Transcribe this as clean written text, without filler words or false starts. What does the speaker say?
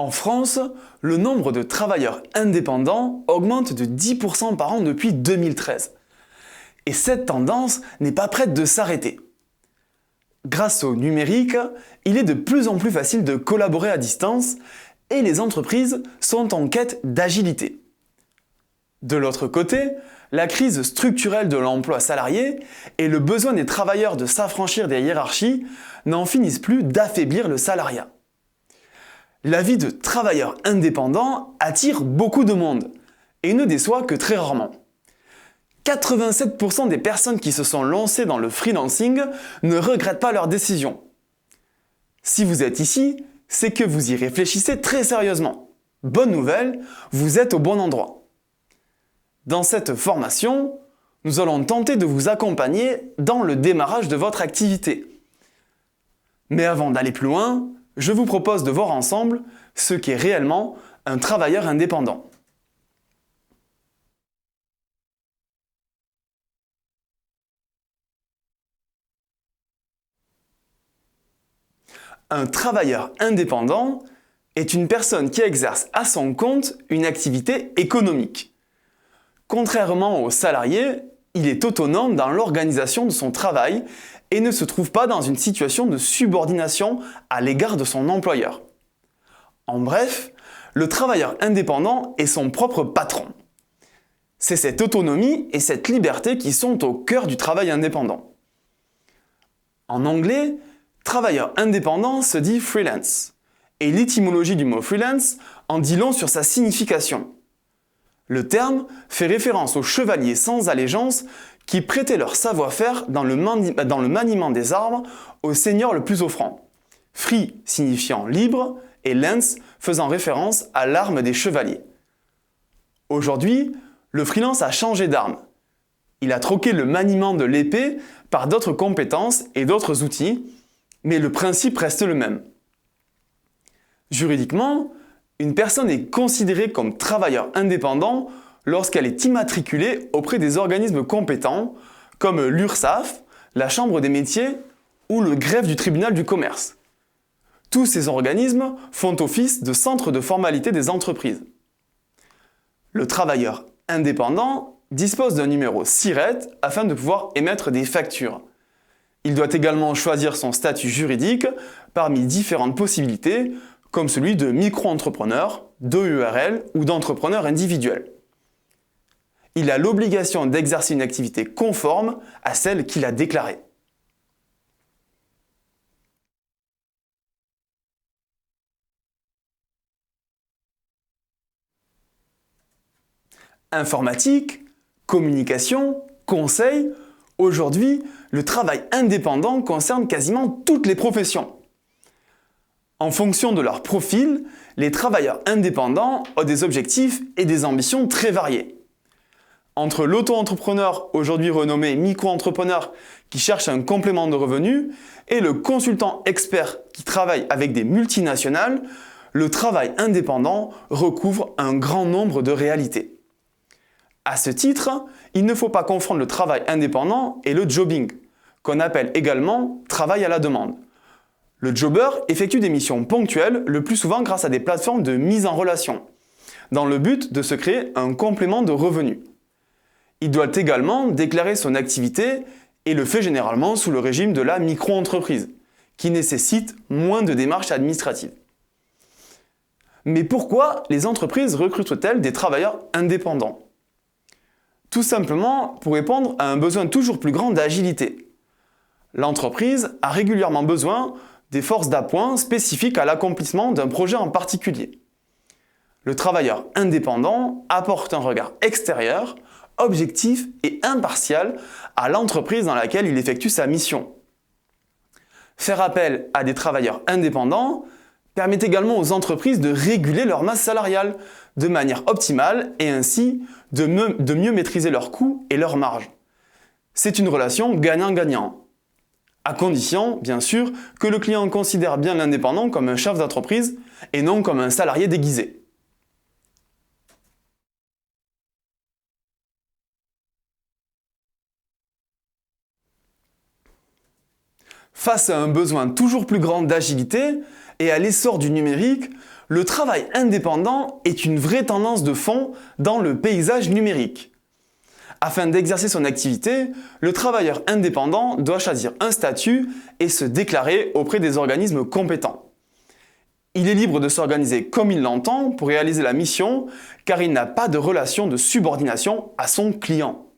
En France, le nombre de travailleurs indépendants augmente de 10% par an depuis 2013. Et cette tendance n'est pas prête de s'arrêter. Grâce au numérique, il est de plus en plus facile de collaborer à distance et les entreprises sont en quête d'agilité. De l'autre côté, la crise structurelle de l'emploi salarié et le besoin des travailleurs de s'affranchir des hiérarchies n'en finissent plus d'affaiblir le salariat. La vie de travailleur indépendant attire beaucoup de monde et ne déçoit que très rarement. 87% des personnes qui se sont lancées dans le freelancing ne regrettent pas leur décision. Si vous êtes ici, c'est que vous y réfléchissez très sérieusement. Bonne nouvelle, vous êtes au bon endroit. Dans cette formation, nous allons tenter de vous accompagner dans le démarrage de votre activité. Mais avant d'aller plus loin, je vous propose de voir ensemble ce qu'est réellement un travailleur indépendant. Un travailleur indépendant est une personne qui exerce à son compte une activité économique. Contrairement au salarié, il est autonome dans l'organisation de son travail et ne se trouve pas dans une situation de subordination à l'égard de son employeur. En bref, le travailleur indépendant est son propre patron. C'est cette autonomie et cette liberté qui sont au cœur du travail indépendant. En anglais, travailleur indépendant se dit freelance, et l'étymologie du mot freelance en dit long sur sa signification. Le terme fait référence aux chevaliers sans allégeance qui prêtaient leur savoir-faire dans le maniement des armes au seigneur le plus offrant. Free signifiant libre et lance faisant référence à l'arme des chevaliers. Aujourd'hui, le freelance a changé d'arme. Il a troqué le maniement de l'épée par d'autres compétences et d'autres outils, mais le principe reste le même. Juridiquement, une personne est considérée comme travailleur indépendant lorsqu'elle est immatriculée auprès des organismes compétents comme l'URSSAF, la Chambre des métiers ou le greffe du tribunal du commerce. Tous ces organismes font office de centre de formalité des entreprises. Le travailleur indépendant dispose d'un numéro SIRET afin de pouvoir émettre des factures. Il doit également choisir son statut juridique parmi différentes possibilités comme celui de micro-entrepreneur, d'EURL ou d'entrepreneur individuel. Il a l'obligation d'exercer une activité conforme à celle qu'il a déclarée. Informatique, communication, conseil, aujourd'hui, le travail indépendant concerne quasiment toutes les professions. En fonction de leur profil, les travailleurs indépendants ont des objectifs et des ambitions très variés. Entre l'auto-entrepreneur, aujourd'hui renommé micro-entrepreneur, qui cherche un complément de revenus, et le consultant expert qui travaille avec des multinationales, le travail indépendant recouvre un grand nombre de réalités. À ce titre, il ne faut pas confondre le travail indépendant et le jobbing, qu'on appelle également travail à la demande. Le jobber effectue des missions ponctuelles, le plus souvent grâce à des plateformes de mise en relation, dans le but de se créer un complément de revenus. Il doit également déclarer son activité et le fait généralement sous le régime de la micro-entreprise, qui nécessite moins de démarches administratives. Mais pourquoi les entreprises recrutent-elles des travailleurs indépendants ? Tout simplement pour répondre à un besoin toujours plus grand d'agilité. L'entreprise a régulièrement besoin des forces d'appoint spécifiques à l'accomplissement d'un projet en particulier. Le travailleur indépendant apporte un regard extérieur, objectif et impartial à l'entreprise dans laquelle il effectue sa mission. Faire appel à des travailleurs indépendants permet également aux entreprises de réguler leur masse salariale de manière optimale et ainsi de mieux maîtriser leurs coûts et leurs marges. C'est une relation gagnant-gagnant. À condition, bien sûr, que le client considère bien l'indépendant comme un chef d'entreprise et non comme un salarié déguisé. Face à un besoin toujours plus grand d'agilité et à l'essor du numérique, Le travail indépendant est une vraie tendance de fond dans le paysage numérique. Afin d'exercer son activité, le travailleur indépendant doit choisir un statut et se déclarer auprès des organismes compétents. Il est libre de s'organiser comme il l'entend pour réaliser la mission, car il n'a pas de relation de subordination à son client.